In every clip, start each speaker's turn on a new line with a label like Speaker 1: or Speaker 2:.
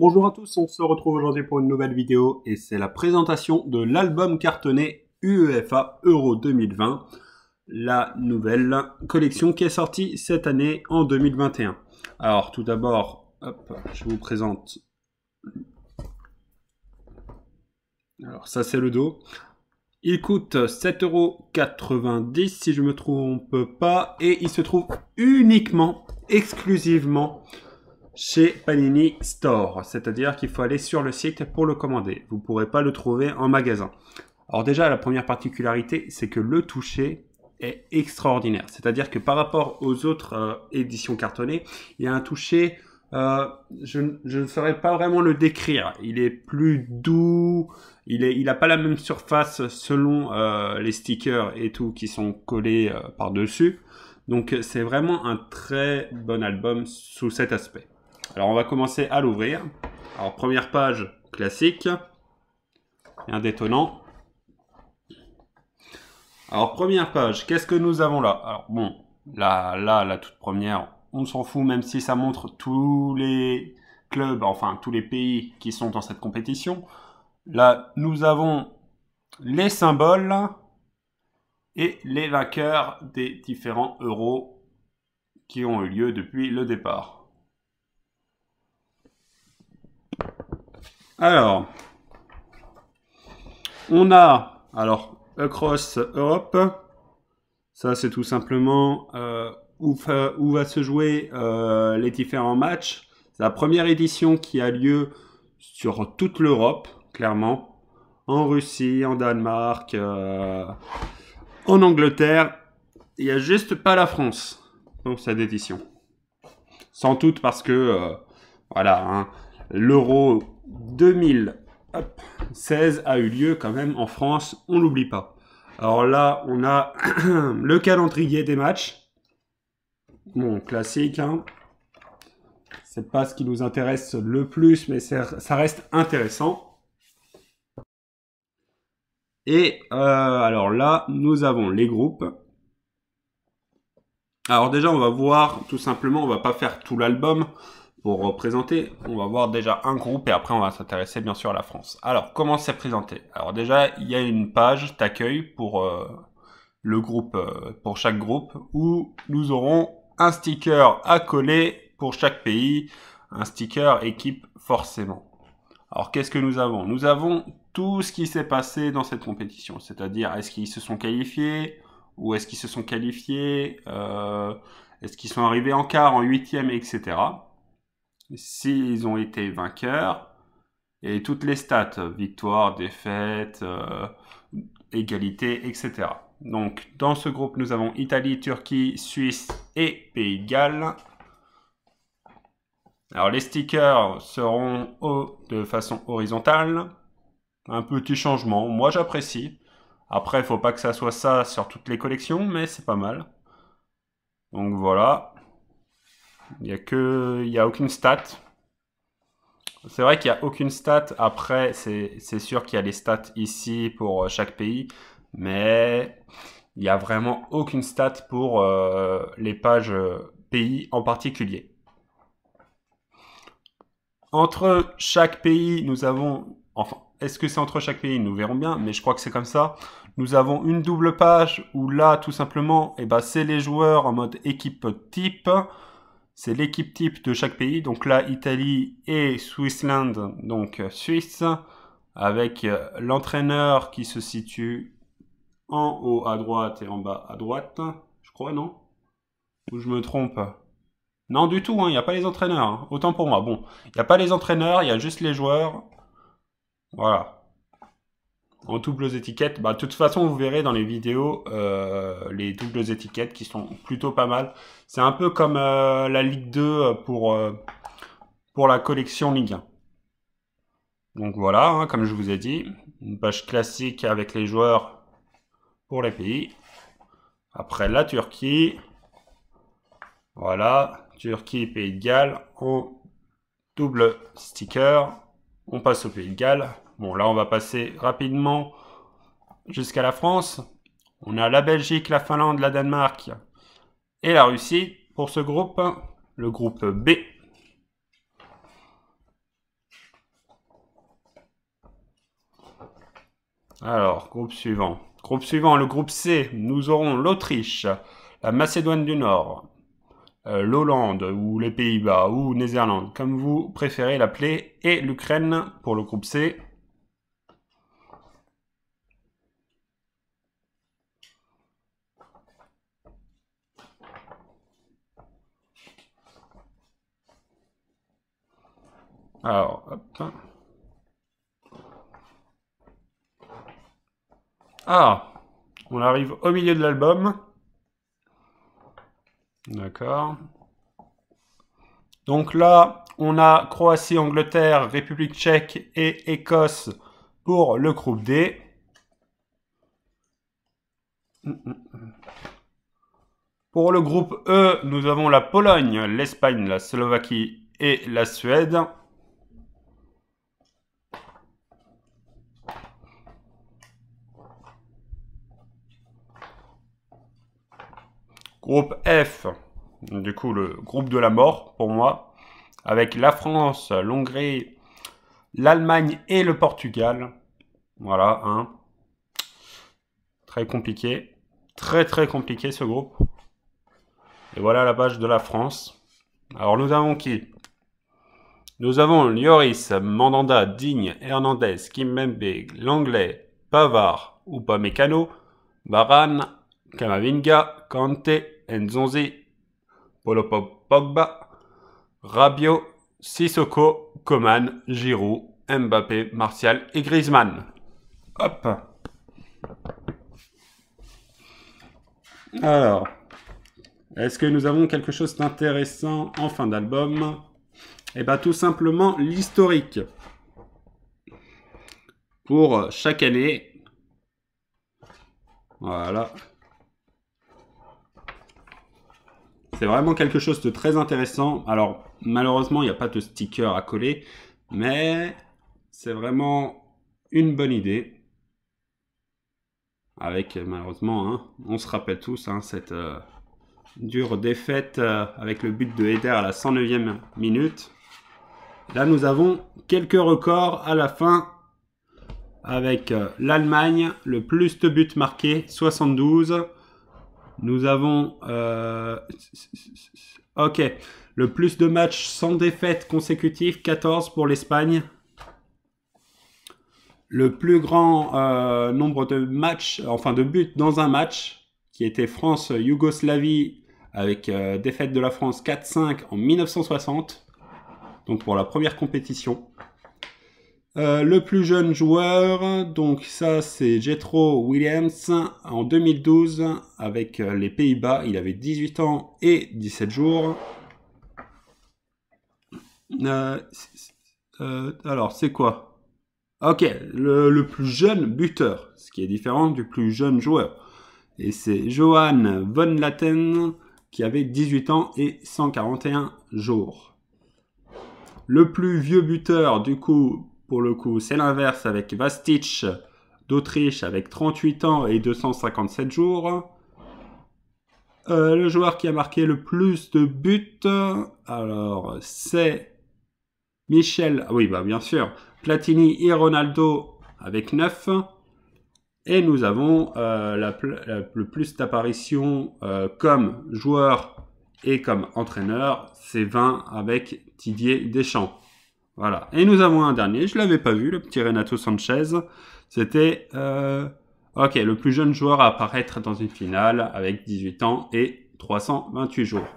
Speaker 1: Bonjour à tous, on se retrouve aujourd'hui pour une nouvelle vidéo et c'est la présentation de l'album cartonné UEFA Euro 2020, la nouvelle collection qui est sortie cette année en 2021. Alors tout d'abord, je vous présente. Alors ça c'est le dos. Il coûte 7,90 € si je me trompe pas et il se trouve uniquement, exclusivement chez Panini Store, c'est-à-dire qu'il faut aller sur le site pour le commander. Vous ne pourrez pas le trouver en magasin. Alors déjà, la première particularité, c'est que le toucher est extraordinaire. C'est-à-dire que par rapport aux autres éditions cartonnées, il y a un toucher, je ne saurais pas vraiment le décrire. Il est plus doux, il n'a pas la même surface selon les stickers et tout qui sont collés par-dessus. Donc c'est vraiment un très bon album sous cet aspect. Alors on va commencer à l'ouvrir. Alors première page classique. Rien d'étonnant. Alors première page, qu'est-ce que nous avons là? Alors bon, là, la toute première, on s'en fout même si ça montre tous les clubs, enfin tous les pays qui sont dans cette compétition. Là, nous avons les symboles et les vainqueurs des différents euros qui ont eu lieu depuis le départ. Alors, on a Across Europe. Ça, c'est tout simplement où va se jouer les différents matchs. C'est la première édition qui a lieu sur toute l'Europe, clairement. En Russie, en Danemark, en Angleterre. Il n'y a juste pas la France pour cette édition. Sans doute parce que, voilà, hein, l'Euro 2016 a eu lieu quand même en France, on l'oublie pas. Alors là, on a le calendrier des matchs. Bon, classique, hein. C'est pas ce qui nous intéresse le plus, mais ça reste intéressant. Et alors là, nous avons les groupes. Alors déjà, on va voir, tout simplement, on va pas faire tout l'album pour représenter. On va voir déjà un groupe et après, on va s'intéresser bien sûr à la France. Alors, comment c'est présenté? Alors déjà, il y a une page d'accueil pour le groupe, pour chaque groupe, où nous aurons un sticker à coller pour chaque pays, un sticker équipe forcément. Alors, qu'est-ce que nous avons? Nous avons tout ce qui s'est passé dans cette compétition, c'est-à-dire est-ce qu'ils se sont qualifiés, ou est-ce qu'ils se sont qualifiés, est-ce qu'ils sont arrivés en quart, en huitième, etc. S'ils ont été vainqueurs, et toutes les stats, victoire, défaite, égalité, etc. Donc, dans ce groupe, nous avons Italie, Turquie, Suisse et Pays de Galles. Alors, les stickers seront de façon horizontale. Un petit changement, moi j'apprécie. Après, il ne faut pas que ça soit ça sur toutes les collections, mais c'est pas mal. Donc voilà. Il n'y a aucune stat. C'est vrai qu'il n'y a aucune stat. Après, c'est sûr qu'il y a les stats ici pour chaque pays. Mais il n'y a vraiment aucune stat pour les pages pays en particulier. Entre chaque pays, nous avons... Enfin, est-ce que c'est entre chaque pays? Nous verrons bien, mais je crois que c'est comme ça. Nous avons une double page où là, tout simplement, c'est les joueurs en mode équipe type. C'est l'équipe type de chaque pays. Donc là, Italie et Swissland, donc Suisse, avec l'entraîneur qui se situe en haut à droite et en bas à droite. Je crois, non? Ou je me trompe? Non, du tout, il n'y a pas les entraîneurs. Hein. Autant pour moi. Bon, il n'y a pas les entraîneurs, il y a juste les joueurs. Voilà. En doubles étiquettes. De toute façon, vous verrez dans les vidéos les doubles étiquettes qui sont plutôt pas mal. C'est un peu comme la Ligue 2 pour la collection Ligue 1. Donc voilà, hein, comme je vous ai dit, une page classique avec les joueurs pour les pays. Après la Turquie. Voilà, Turquie, Pays de Galles, en double sticker. On passe au Pays de Galles. Bon, là, on va passer rapidement jusqu'à la France. On a la Belgique, la Finlande, la Danemark et la Russie pour ce groupe, le groupe B. Alors, groupe suivant. Groupe suivant, le groupe C. Nous aurons l'Autriche, la Macédoine du Nord, l'Hollande ou les Pays-Bas ou Néerlande, comme vous préférez l'appeler, et l'Ukraine pour le groupe C. Alors, hop. Ah, on arrive au milieu de l'album. D'accord. Donc là, on a Croatie, Angleterre, République tchèque et Écosse pour le groupe D. Pour le groupe E, nous avons la Pologne, l'Espagne, la Slovaquie et la Suède. Groupe F, du coup le groupe de la mort pour moi, avec la France, l'Hongrie, l'Allemagne et le Portugal. Voilà, hein. Très compliqué. Très compliqué ce groupe. Et voilà la page de la France. Alors nous avons qui? Nous avons Lloris, Mandanda, Digne, Hernandez, Kimpembe, Langlais, Pavard, Upamecano, Varane, Camavinga, Kanté, Nzonzi, Pogba, Rabiot, Sissoko, Coman, Giroud, Mbappé, Martial et Griezmann. Hop. Alors, est-ce que nous avons quelque chose d'intéressant en fin d'album? Eh bien, tout simplement l'historique. Pour chaque année. Voilà. C'est vraiment quelque chose de très intéressant. Alors, malheureusement, il n'y a pas de sticker à coller. Mais c'est vraiment une bonne idée. Avec, malheureusement, hein, on se rappelle tous, hein, cette dure défaite avec le but de Eder à la 109e minute. Là, nous avons quelques records à la fin avec l'Allemagne, le plus de buts marqués, 72. Nous avons le plus de matchs sans défaite consécutive, 14 pour l'Espagne. Le plus grand nombre de matchs, enfin de buts dans un match, qui était France-Yougoslavie avec défaite de la France 4-5 en 1960. Donc pour la première compétition. Le plus jeune joueur, donc ça c'est Jethro Williams en 2012 avec les Pays-Bas. Il avait 18 ans et 17 jours. Alors c'est quoi? Ok, le plus jeune buteur, ce qui est différent du plus jeune joueur. Et c'est Johan von Latten qui avait 18 ans et 141 jours. Le plus vieux buteur, du coup, pour le coup, c'est l'inverse avec Vastic d'Autriche avec 38 ans et 257 jours. Le joueur qui a marqué le plus de buts, alors c'est Michel, oui bah bien sûr, Platini et Ronaldo avec 9. Et nous avons le plus d'apparitions comme joueur et comme entraîneur, c'est 20 avec Didier Deschamps. Voilà. Et nous avons un dernier, je ne l'avais pas vu, le petit Renato Sanchez. C'était le plus jeune joueur à apparaître dans une finale avec 18 ans et 328 jours.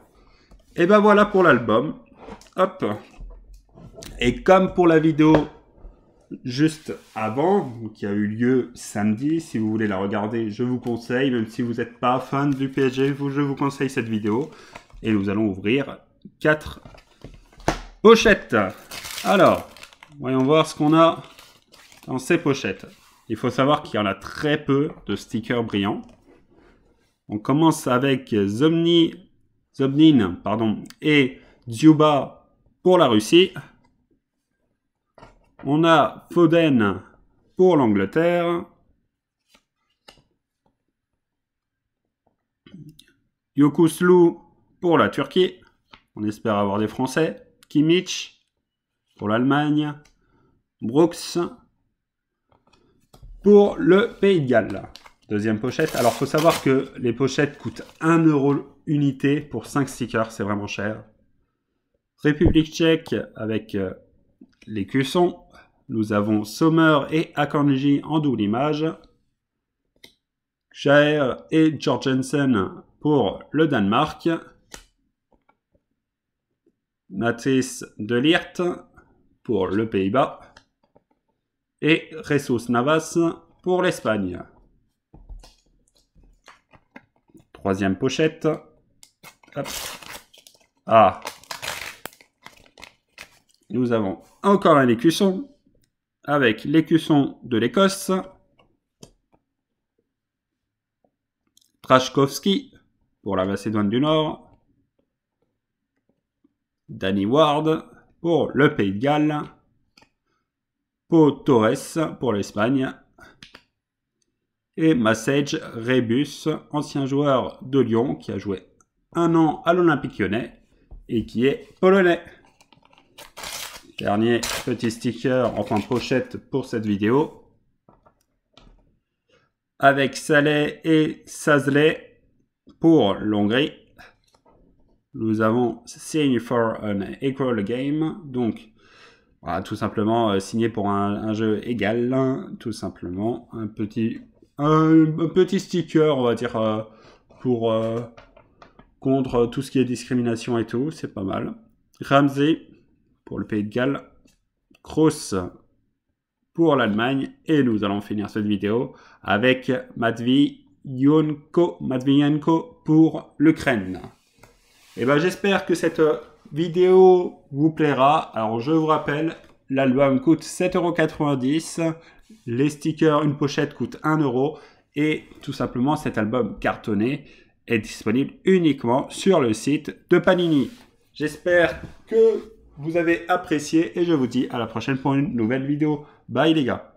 Speaker 1: Et ben voilà pour l'album. Hop. Et comme pour la vidéo juste avant, qui a eu lieu samedi, si vous voulez la regarder, je vous conseille, même si vous n'êtes pas fan du PSG, je vous conseille cette vidéo. Et nous allons ouvrir 4 pochettes. Alors, voyons voir ce qu'on a dans ces pochettes. Il faut savoir qu'il y en a très peu de stickers brillants. On commence avec Zobnin et Dzyuba pour la Russie. On a Foden pour l'Angleterre. Yokuslu pour la Turquie. On espère avoir des Français. Kimmich pour l'Allemagne. Brooks. pour le Pays de Galles. Deuxième pochette. Alors, faut savoir que les pochettes coûtent 1 € unité pour 5 stickers. C'est vraiment cher. République tchèque avec les cuissons. Nous avons Sommer et Akanji en double image. Jair et Jorgensen pour le Danemark. Matthijs de Ligt pour le Pays-Bas. Et Jesus Navas pour l'Espagne. Troisième pochette. Hop. Ah. Nous avons encore un écusson avec l'écusson de l'Écosse. Trashkovski pour la Macédoine du Nord. Danny Ward pour le Pays de Galles. Pau Torres pour l'Espagne. Et Massage Rebus, ancien joueur de Lyon qui a joué 1 an à l'Olympique Lyonnais et qui est polonais. Dernier petit sticker, enfin pochette pour cette vidéo. Avec Saleh et Sazley pour l'Hongrie. Nous avons Sign for an Equal Game. Donc, voilà, tout simplement signé pour un jeu égal. Tout simplement un petit sticker, on va dire, pour contre tout ce qui est discrimination et tout. C'est pas mal. Ramsey pour le Pays de Galles. Kroos pour l'Allemagne. Et nous allons finir cette vidéo avec Matviyenko pour l'Ukraine. Et ben j'espère que cette vidéo vous plaira. Alors je vous rappelle, l'album coûte 7,90 €. Les stickers, une pochette coûte 1 €. Et tout simplement cet album cartonné est disponible uniquement sur le site de Panini. J'espère que vous avez apprécié et je vous dis à la prochaine pour une nouvelle vidéo. Bye les gars.